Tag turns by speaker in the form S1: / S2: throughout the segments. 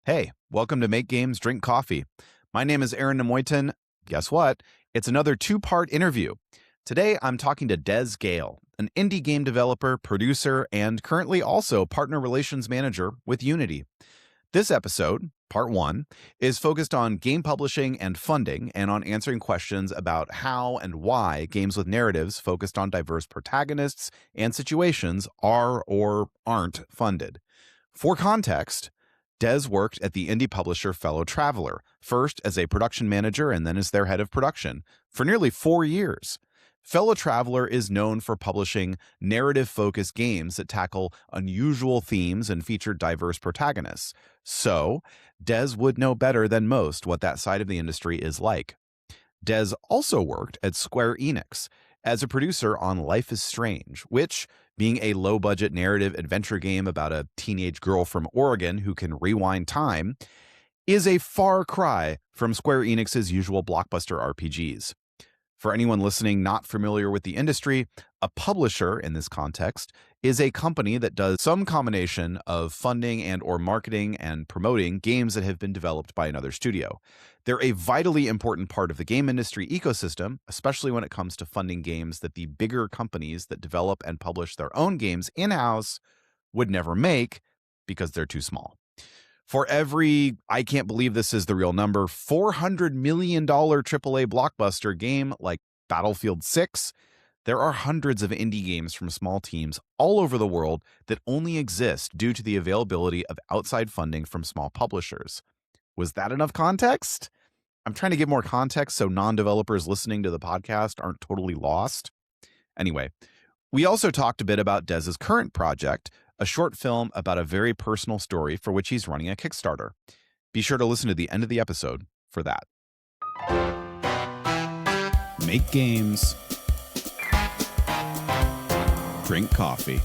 S1: Hey, welcome to Make Games, Drink Coffee. My name is Aaron Nemoitin. Guess what? It's another two-part interview. Today, I'm talking to Des Gayle, an indie game developer, producer, and currently also partner relations manager with Unity. This episode, part one, is focused on game publishing and funding and on answering questions about how and why games with narratives focused on diverse protagonists and situations are or aren't funded. For context, Des worked at the indie publisher Fellow Traveler, first as a production manager and then as their head of production, for nearly 4 years. Fellow Traveler is known for publishing narrative-focused games that tackle unusual themes and feature diverse protagonists. So, Des would know better than most what that side of the industry is like. Des also worked at Square Enix as a producer on Life is Strange, which, being a low-budget narrative adventure game about a teenage girl from Oregon who can rewind time, is a far cry from Square Enix's usual blockbuster RPGs. For anyone listening not familiar with the industry, a publisher in this context is a company that does some combination of funding and or marketing and promoting games that have been developed by another studio. They're a vitally important part of the game industry ecosystem, especially when it comes to funding games that the bigger companies that develop and publish their own games in-house would never make because they're too small. For every, I can't believe this is the real number, $400 million AAA blockbuster game like Battlefield 6, there are hundreds of indie games from small teams all over the world that only exist due to the availability of outside funding from small publishers. Was that enough context? I'm trying to give more context so non-developers listening to the podcast aren't totally lost. Anyway, we also talked a bit about Des's current project, a short film about a very personal story for which he's running a Kickstarter. Be sure to listen to the end of the episode for that. Make games. Drink coffee.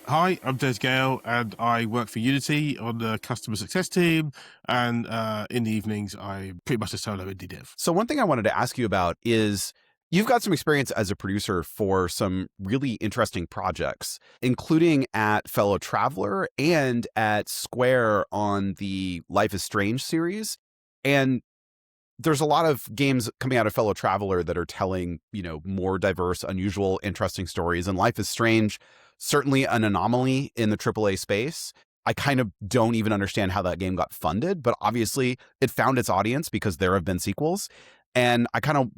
S2: Hi, I'm Des Gayle, and I work for Unity on the customer success team. And in the evenings, I'm pretty much a solo indie dev.
S1: So one thing I wanted to ask you about is you've got some experience as a producer for some really interesting projects, including at Fellow Traveler and at Square on the Life is Strange series. And there's a lot of games coming out of Fellow Traveler that are telling, more diverse, unusual, interesting stories. And Life is Strange, certainly an anomaly in the AAA space. I kind of don't even understand how that game got funded, but obviously it found its audience because there have been sequels. And I kind of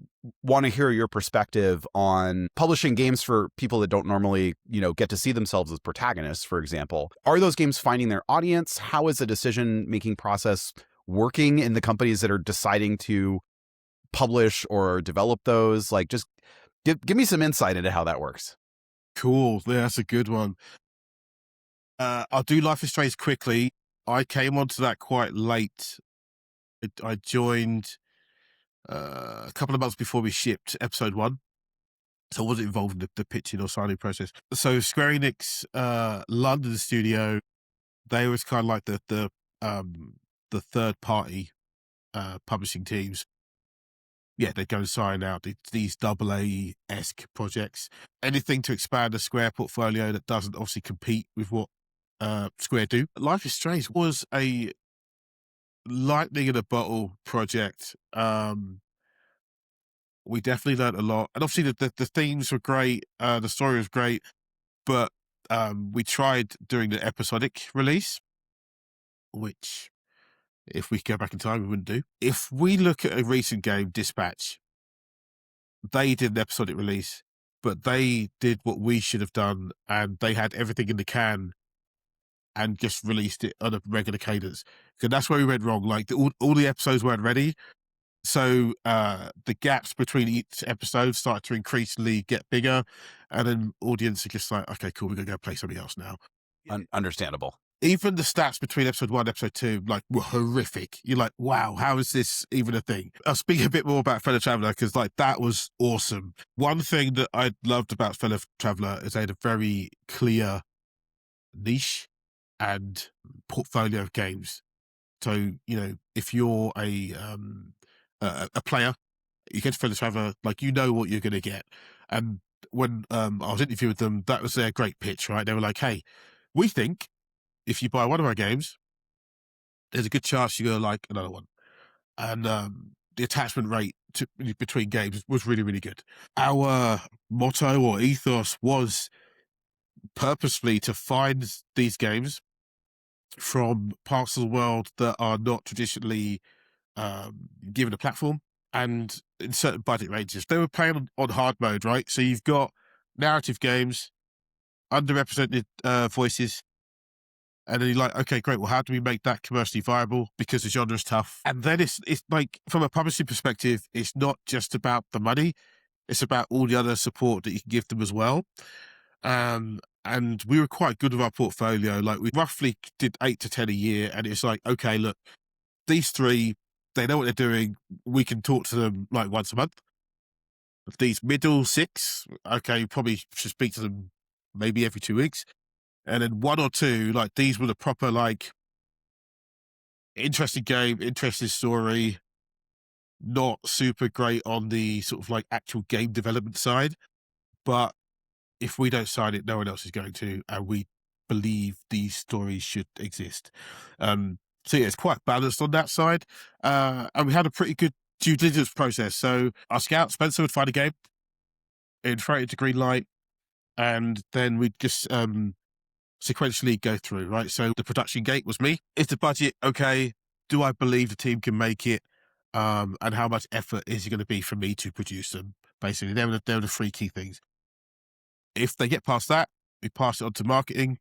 S1: want to hear your perspective on publishing games for people that don't normally, get to see themselves as protagonists, for example. Are those games finding their audience? How is the decision-making process working in the companies that are deciding to publish or develop those? Like, just give me some insight into how that works.
S2: Cool. Yeah, that's a good one. I'll do Life is Strange quickly. I came onto that quite late. I joined a couple of months before we shipped episode 1. So I wasn't involved in the pitching or signing process. So Square Enix, London studio, they was kind of like the third party publishing teams. Yeah, they go and sign out these AA-esque projects. Anything to expand the Square portfolio that doesn't obviously compete with what Square do. Life is Strange was a lightning in a bottle project. We definitely learned a lot. And obviously the themes were great. The story was great. But we tried doing the episodic release, which, if we go back in time, we wouldn't do. If we look at a recent game, Dispatch, they did an episodic release, but they did what we should have done, and they had everything in the can and just released it on a regular cadence. So that's where we went wrong. Like all the episodes weren't ready. So the gaps between each episode started to increasingly get bigger, and then audience are just like, okay, cool, we're going to go play something else now.
S1: Understandable.
S2: Even the stats between episode 1 and episode 2, were horrific. You're like, wow, how is this even a thing? I'll speak a bit more about Fellow Traveler because, that was awesome. One thing that I loved about Fellow Traveler is they had a very clear niche and portfolio of games. So, if you're a player, you get to Fellow Traveler, you know what you're going to get. And when I was interviewing them, that was their great pitch, right? They were like, hey, we think if you buy one of our games, there's a good chance you're going to like another one. And the attachment rate between games was really, really good. Our motto or ethos was purposefully to find these games from parts of the world that are not traditionally given a platform and in certain budget ranges. They were playing on hard mode, right? So you've got narrative games, underrepresented voices, and then you're like, okay, great. Well, how do we make that commercially viable? Because the genre is tough. And then it's like, from a publishing perspective, it's not just about the money. It's about all the other support that you can give them as well. And we were quite good with our portfolio. Like, we roughly did 8 to 10 a year. And it's like, okay, look, these 3, they know what they're doing. We can talk to them like once a month. These middle 6, okay, you probably should speak to them maybe every 2 weeks. And then 1 or 2, like, these were the proper, like, interesting game, interesting story, not super great on the sort of like actual game development side. But if we don't sign it, no one else is going to, and we believe these stories should exist. So yeah, it's quite balanced on that side. And we had a pretty good due diligence process. So our scout, Spencer, would find a game and throw it into green light, and then we'd just sequentially go through, right? So the production gate was me. Is the budget okay? Do I believe the team can make it? And how much effort is it going to be for me to produce them? Basically, they were the 3 key things. If they get past that, we pass it on to marketing.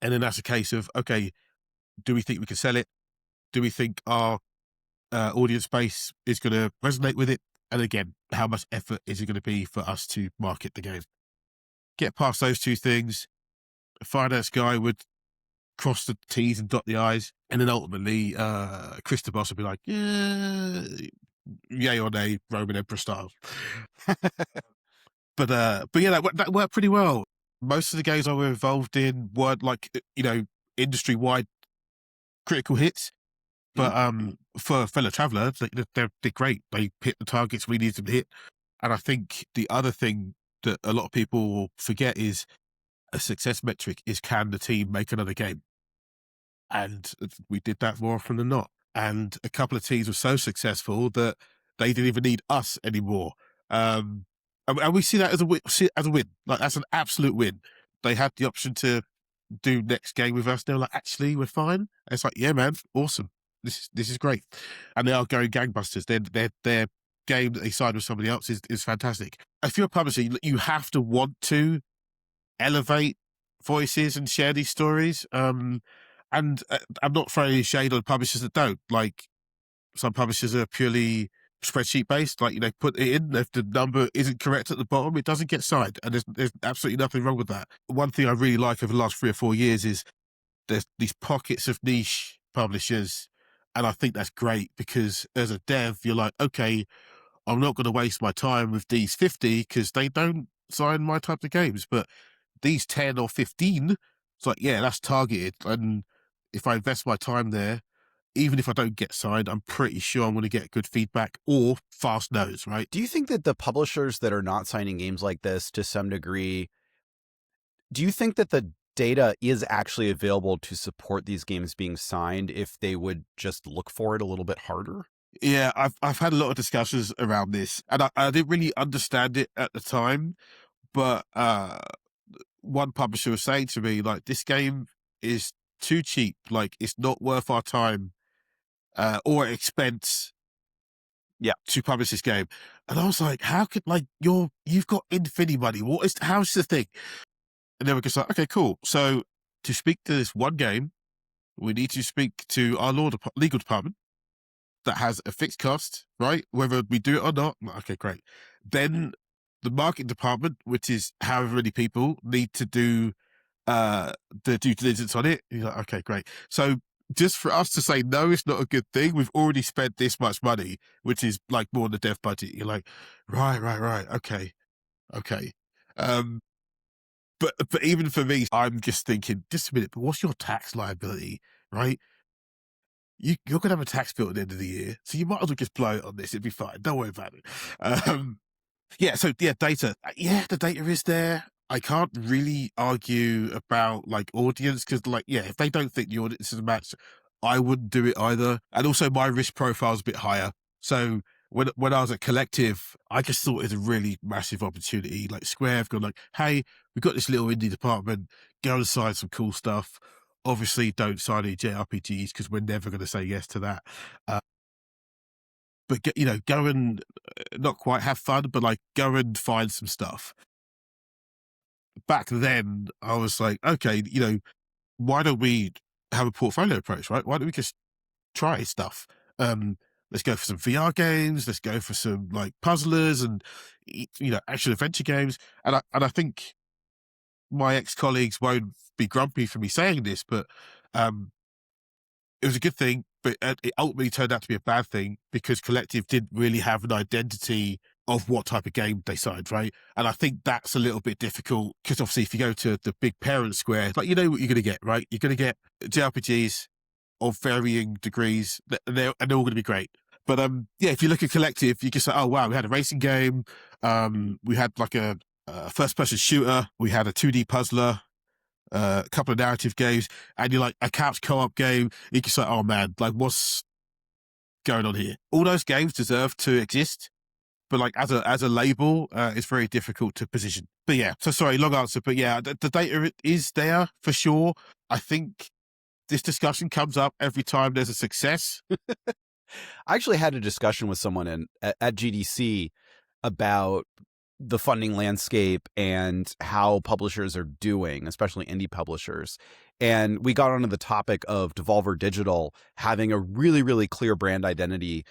S2: And then that's a case of, okay, do we think we can sell it? Do we think our audience base is going to resonate with it? And again, how much effort is it going to be for us to market the game? Get past those 2 things. A finance guy would cross the T's and dot the I's. And then ultimately, Chris the boss would be like, yeah, yay or nay, Roman Emperor style. But yeah, that worked pretty well. Most of the games I were involved in weren't like, industry-wide critical hits. But for Fellow Traveller, they're great. They hit the targets we needed them to hit. And I think the other thing that a lot of people forget is a success metric is, can the team make another game? And we did that more often than not. And a couple of teams were so successful that they didn't even need us anymore. And we see that as a win. Like, that's an absolute win. They had the option to do next game with us. They were like, actually, we're fine. And it's like, yeah, man, awesome. This is great. And they are going gangbusters. Their game that they signed with somebody else is fantastic. If you're a publisher, you have to want to elevate voices and share these stories. And I'm not throwing any shade on publishers that don't. Like, some publishers are purely spreadsheet based. Like, put it in. If the number isn't correct at the bottom, it doesn't get signed. And there's absolutely nothing wrong with that. One thing I really like over the last 3 or 4 years is there's these pockets of niche publishers. And I think that's great, because as a dev, you're like, okay, I'm not going to waste my time with these 50 because they don't sign my type of games. But these 10 or 15, it's like, yeah, that's targeted. And if I invest my time there, even if I don't get signed, I'm pretty sure I'm going to get good feedback or fast no's, right?
S1: Do you think that the publishers that are not signing games like this, to some degree, do you think that the data is actually available to support these games being signed if they would just look for it a little bit harder?
S2: Yeah, I've had a lot of discussions around this, and I didn't really understand it at the time. But one publisher was saying to me, like, this game is too cheap. Like, it's not worth our time or expense to publish this game. And I was like, how could, like, you've got infinity money. How's the thing? And they were just like, okay, cool. So to speak to this one game, we need to speak to our legal department that has a fixed cost, right? Whether we do it or not. Okay, great. Then the marketing department, which is however many people, need to do the due diligence on it. You're like, okay, great. So just for us to say, no, it's not a good thing, we've already spent this much money, which is like more than the dev budget. You're like, right. Okay. But even for me, I'm just thinking, just a minute, but what's your tax liability, right? You're going to have a tax bill at the end of the year, so you might as well just blow it on this. It'd be fine. Don't worry about it. Data. Yeah, the data is there. I can't really argue about like audience because, like, yeah, if they don't think the audience is a match, I wouldn't do it either. And also, my risk profile is a bit higher. So when I was at Collective, I just thought it was a really massive opportunity. Like Square have gone like, hey, we've got this little indie department, go and sign some cool stuff. Obviously, don't sign any JRPGs because we're never going to say yes to that. But go and not quite have fun, but like go and find some stuff. Back then, I was like, okay, why don't we have a portfolio approach, right? Why don't we just try stuff? Let's go for some VR games. Let's go for some like puzzlers and action adventure games. And I think my ex colleagues won't be grumpy for me saying this, but it was a good thing, but it ultimately turned out to be a bad thing because Collective didn't really have an identity of what type of game they signed, right? And I think that's a little bit difficult because obviously if you go to the big parent Square, like, you know what you're going to get, right? You're going to get JRPGs of varying degrees, and they're all going to be great. But yeah, if you look at Collective, you can say, oh wow, we had a racing game, we had like a first-person shooter, we had a 2D puzzler, a couple of narrative games, and you're like a couch co-op game. You can say, oh man, like what's going on here? All those games deserve to exist, but like as a label, it's very difficult to position. But yeah, so sorry, long answer, but yeah, the data is there for sure. I think this discussion comes up every time there's a success.
S1: I actually had a discussion with someone at GDC about the funding landscape and how publishers are doing, especially indie publishers. And we got onto the topic of Devolver Digital having a really, really clear brand identity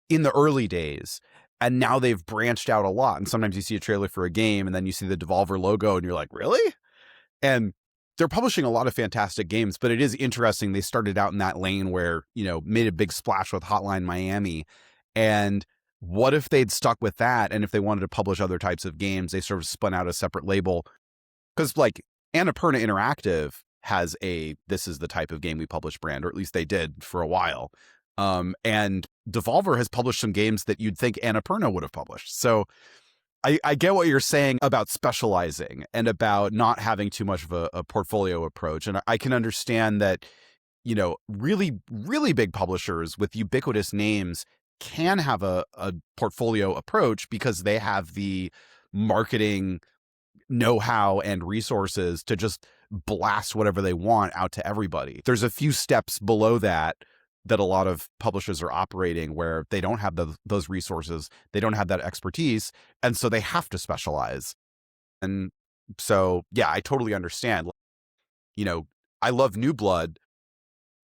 S1: in the early days. And now they've branched out a lot. And sometimes you see a trailer for a game and then you see the Devolver logo and you're like, really? And they're publishing a lot of fantastic games, but it is interesting. They started out in that lane where, made a big splash with Hotline Miami. And what if they'd stuck with that? And if they wanted to publish other types of games, they sort of spun out a separate label. Because like Annapurna Interactive has this is the type of game we publish brand, or at least they did for a while. And Devolver has published some games that you'd think Annapurna would have published. So I get what you're saying about specializing and about not having too much of a portfolio approach. And I can understand that, really, really big publishers with ubiquitous names can have a portfolio approach because they have the marketing know-how and resources to just blast whatever they want out to everybody. There's a few steps below that a lot of publishers are operating where they don't have those resources, they don't have that expertise, and so they have to specialize. And so, yeah, I totally understand. I love New Blood,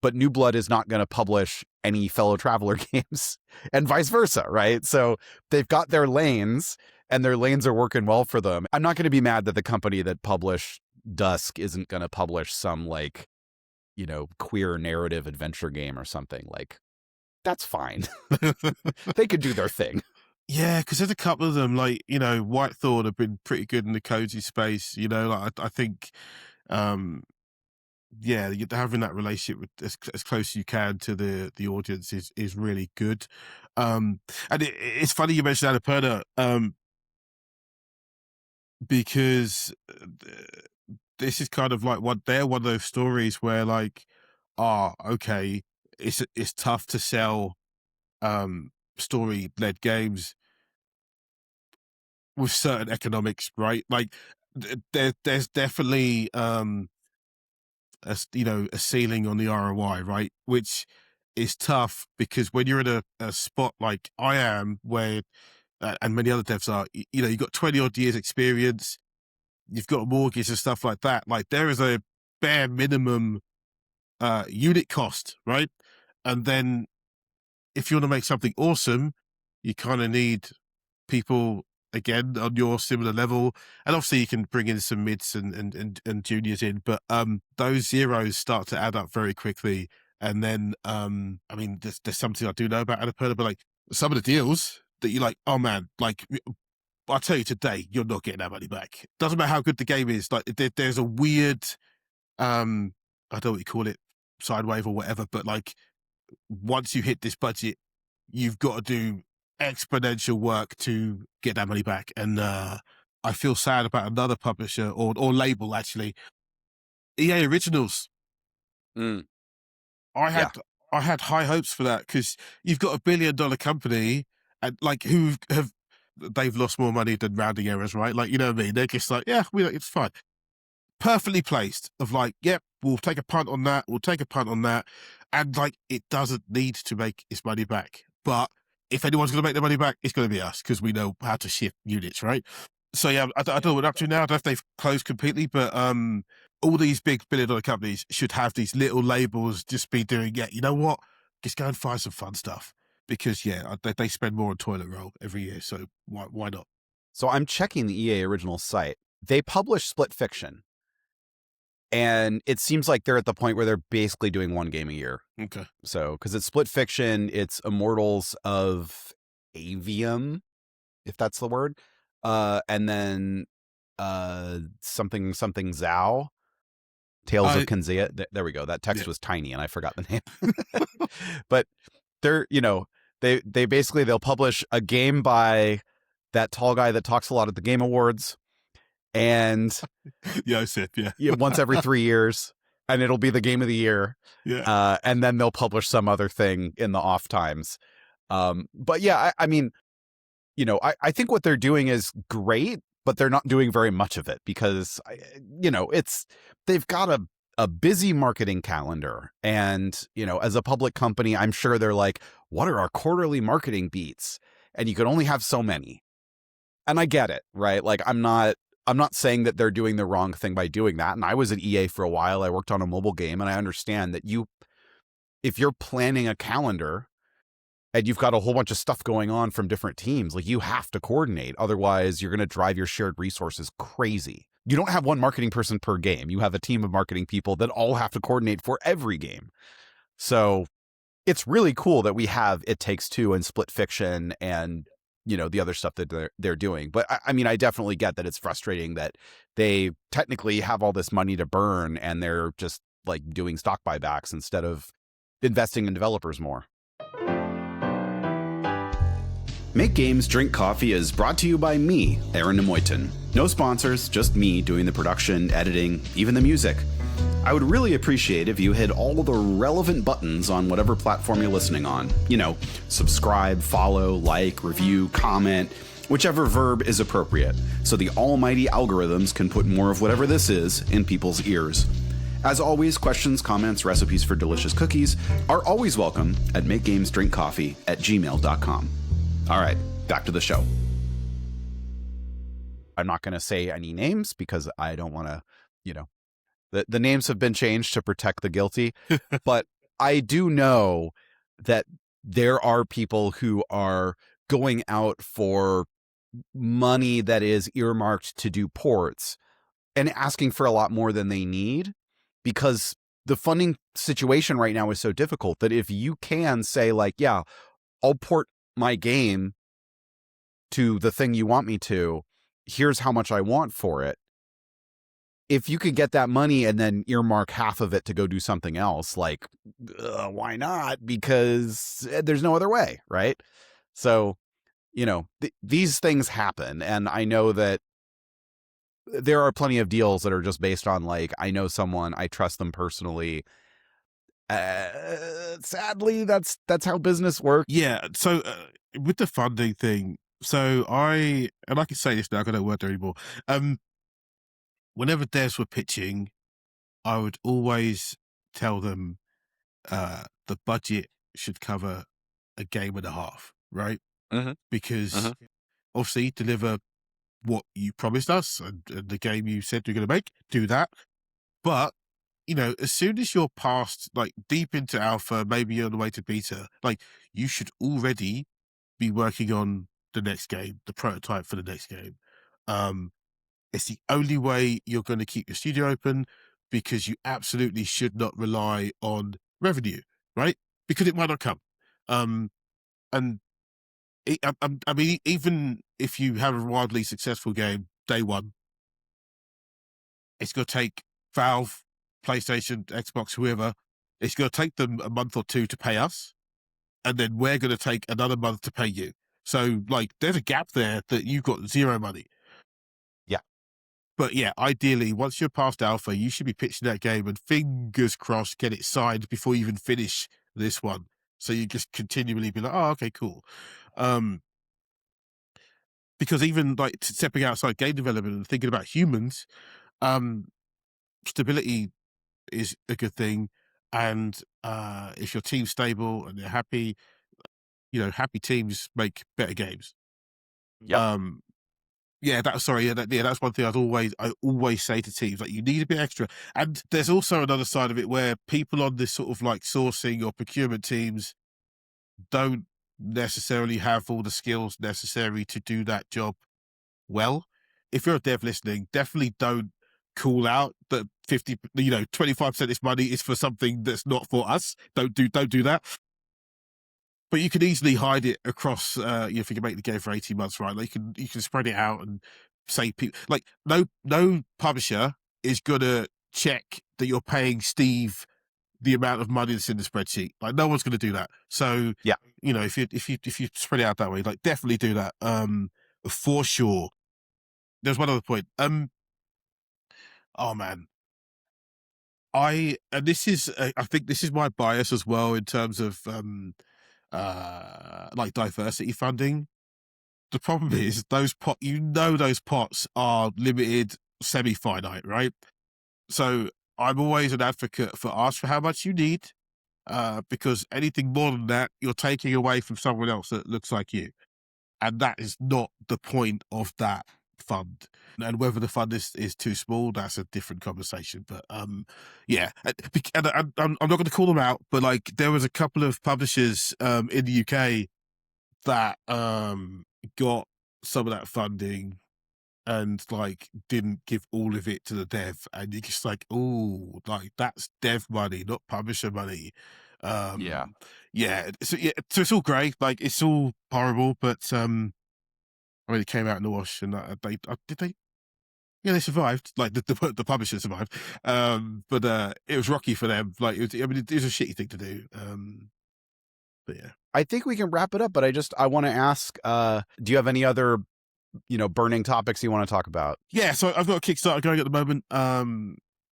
S1: but New Blood is not going to publish any Fellow Traveler games and vice versa, right? So they've got their lanes and their lanes are working well for them. I'm not going to be mad that the company that published Dusk isn't going to publish some like, queer narrative adventure game or something. Like, that's fine. They could do their thing.
S2: Yeah, because there's a couple of them, like, Whitethorn have been pretty good in the cozy space, like I think, yeah, having that relationship with as close as you can to the audience is really good. And it's funny you mentioned Annapurna, because this is kind of like they're one of those stories where like, okay, it's tough to sell story-led games with certain economics, right? Like there's definitely a ceiling on the ROI, right? Which is tough because when you're in a spot like I am, where and many other devs are, you've got 20 odd years experience, you've got a mortgage and stuff like that. Like there is a bare minimum unit cost, right? And then if you want to make something awesome, you kind of need people again on your similar level, and obviously you can bring in some mids and juniors in, but those zeros start to add up very quickly. And then I mean, there's something I do know about Annapurna, but like some of the deals that you're like, oh man, like I'll tell you today, you're not getting that money back. Doesn't matter how good the game is. Like there's a weird, I don't know what you call it, side wave or whatever, but like once you hit this budget, you've got to do exponential work to get that money back. And I feel sad about another publisher or label, actually. EA Originals.
S1: Mm.
S2: I
S1: Yeah.
S2: had high hopes for that, because you've got $1 billion company, and like they've lost more money than rounding errors, right? Like, you know what I mean? They're just like, yeah, it's fine. Perfectly placed of like, yep, we'll take a punt on that. We'll take a punt on that. And like, it doesn't need to make its money back. But if anyone's going to make their money back, it's going to be us, because we know how to ship units, right? So yeah, I don't know what we're up to now. I don't know if they've closed completely, but all these big $1 billion companies should have these little labels just be doing, yeah, you know what? Just go and find some fun stuff, because yeah, they spend more on toilet roll every year. So why not?
S1: So I'm checking the EA Original site. They publish Split Fiction. And it seems like they're at the point where they're basically doing one game a year.
S2: Okay.
S1: So, because it's Split Fiction, it's Immortals of Avium, if that's the word. And then something Zhao, Tales of Kanzea. There we go. That text was tiny and I forgot the name. But they're, they basically, they'll publish a game by that tall guy that talks a lot at the Game Awards. And
S2: Joseph, yeah.
S1: once every 3 years, and it'll be the game of the year.
S2: Yeah.
S1: And then they'll publish some other thing in the off times. But yeah, I mean, I think what they're doing is great, but they're not doing very much of it, because, they've got a busy marketing calendar. And, as a public company, I'm sure they're like, what are our quarterly marketing beats? And you can only have so many. And I get it, right? Like, I'm not saying that they're doing the wrong thing by doing that. And I was at EA for a while. I worked on a mobile game, and I understand that if you're planning a calendar and you've got a whole bunch of stuff going on from different teams, like, you have to coordinate. Otherwise, you're going to drive your shared resources crazy. You don't have one marketing person per game. You have a team of marketing people that all have to coordinate for every game. So it's really cool that we have It Takes Two and Split Fiction and, the other stuff that they're doing. But I mean, I definitely get that it's frustrating that they technically have all this money to burn and they're just like doing stock buybacks instead of investing in developers more. Make Games, Drink Coffee is brought to you by me, Aaron Nemoitin. No sponsors, just me doing the production, editing, even the music. I would really appreciate if you hit all the relevant buttons on whatever platform you're listening on. Subscribe, follow, like, review, comment, whichever verb is appropriate, so the almighty algorithms can put more of whatever this is in people's ears. As always, questions, comments, recipes for delicious cookies are always welcome at makegamesdrinkcoffee@gmail.com. All right, back to the show. I'm not going to say any names because I don't want to, the names have been changed to protect the guilty. But I do know that there are people who are going out for money that is earmarked to do ports and asking for a lot more than they need, because the funding situation right now is so difficult that if you can say, like, yeah, I'll port my game to the thing you want me to, here's how much I want for it. If you could get that money and then earmark half of it to go do something else, like, why not? Because there's no other way, right? So, these things happen. And I know that there are plenty of deals that are just based on, like, I know someone, I trust them personally. Sadly, that's how business works.
S2: Yeah. So with the funding thing, so I can say this now, I don't work there anymore. Whenever devs were pitching, I would always tell them the budget should cover a game and a half, right?
S1: Mm-hmm.
S2: Because obviously deliver what you promised us and the game you said you're going to make, do that. But, as soon as you're past, like, deep into alpha, maybe you're on the way to beta, like, you should already be working on the next game, the prototype for the next game. It's the only way you're going to keep your studio open, because you absolutely should not rely on revenue, right? Because it might not come. And I mean, even if you have a wildly successful game day one, it's going to take Valve, PlayStation, Xbox, whoever, it's going to take them a month or two to pay us. And then we're going to take another month to pay you. So, like, there's a gap there that you've got zero money. But yeah, ideally, once you're past alpha, you should be pitching that game and fingers crossed get it signed before you even finish this one. So you just continually be like, oh, okay, cool. Because even like stepping outside game development and thinking about humans, stability is a good thing. And if your team's stable and they're happy, happy teams make better games.
S1: Yep.
S2: That's one thing I always say to teams, like, you need a bit extra. And there's also another side of it where people on this sort of like sourcing or procurement teams don't necessarily have all the skills necessary to do that job well. If you're a dev listening, definitely don't call out that 25% of this money is for something that's not for us. Don't do that. But you can easily hide it across, if you can make the game for 18 months, right? Like you can spread it out and say, like, no publisher is gonna check that you're paying Steve the amount of money that's in the spreadsheet. Like, no one's gonna do that. So
S1: Yeah.
S2: if you spread it out that way, like, definitely do that. For sure. There's one other point. Oh man, I think this is my bias as well in terms of like diversity funding. The problem is those pots are limited, semi-finite, right? So I'm always an advocate for ask for how much you need, because anything more than that, you're taking away from someone else that looks like you. And that is not the point of that fund. And whether the fund is too small, that's a different conversation. But yeah, and I'm not going to call them out, but like, there was a couple of publishers in the UK that got some of that funding and like didn't give all of it to the dev, and you're just like, oh, like, that's dev money, not publisher money.
S1: Yeah.
S2: So it's all great, like, it's all horrible, but I mean, it came out in the wash, and they survived. Like, the publisher survived, but it was rocky for them. Like, it was a shitty thing to do. But yeah,
S1: I think we can wrap it up, but I want to ask, do you have any other, burning topics you want to talk about?
S2: Yeah, so I've got a Kickstarter going at the moment.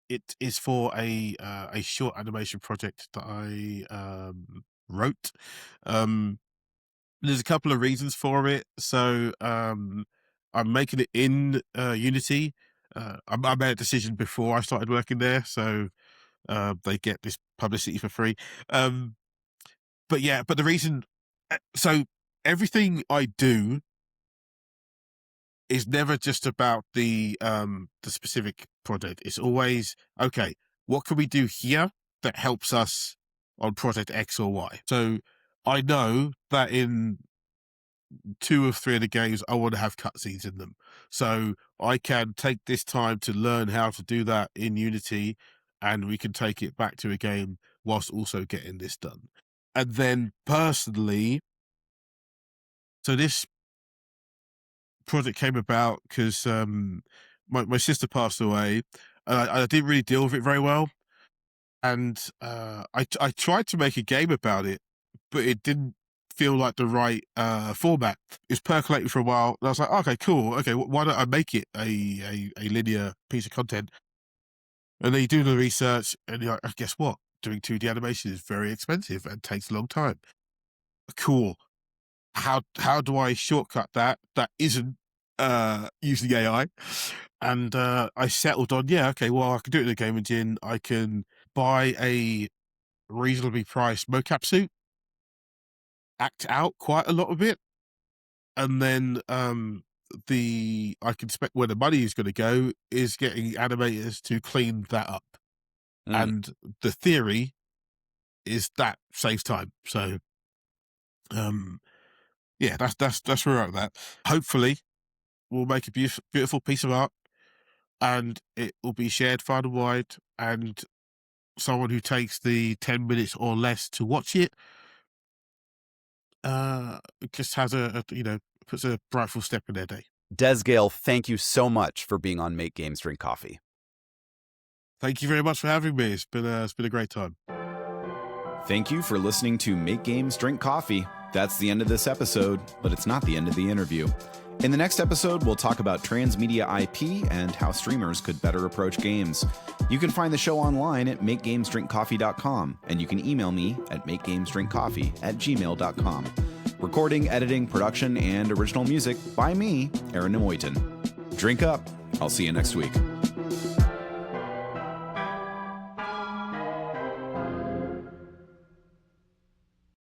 S2: It is for a short animation project that I wrote. There's a couple of reasons for it. So I'm making it in Unity. I made a decision before I started working there, so they get this publicity for free. But the reason, so everything I do is never just about the specific project. It's always, okay, what can we do here that helps us on project X or Y? So I know that in 2 of 3 of the games, I want to have cutscenes in them. So I can take this time to learn how to do that in Unity, and we can take it back to a game whilst also getting this done. And then personally, so this project came about because my sister passed away, and I didn't really deal with it very well. And I tried to make a game about it, but it didn't feel like the right format. It was percolating for a while, and I was like, okay, cool. Okay, why don't I make it a linear piece of content? And then you do the research, and you're like, guess what? Doing 2D animation is very expensive and takes a long time. Cool. How do I shortcut that isn't using AI? And I settled on, okay, well, I can do it in the game engine. I can buy a reasonably priced mocap suit, act out quite a lot of it, and then I can expect where the money is going to go is getting animators to clean that up. And the theory is that saves time. So that's where we're at with that. Hopefully we'll make a beautiful piece of art, and it will be shared far and wide, and someone who takes the 10 minutes or less to watch it just has puts a brightful step in their day.
S1: Des Gayle, thank you so much for being on Make Games Drink Coffee.
S2: Thank you very much for having me. It's been a great time.
S1: Thank you for listening to Make Games Drink Coffee. That's the end of this episode, but it's not the end of the interview. In the next episode, we'll talk about transmedia IP and how streamers could better approach games. You can find the show online at makegamesdrinkcoffee.com, and you can email me at makegamesdrinkcoffee@gmail.com. Recording, editing, production, and original music by me, Aaron Nemoitin. Drink up. I'll see you next week.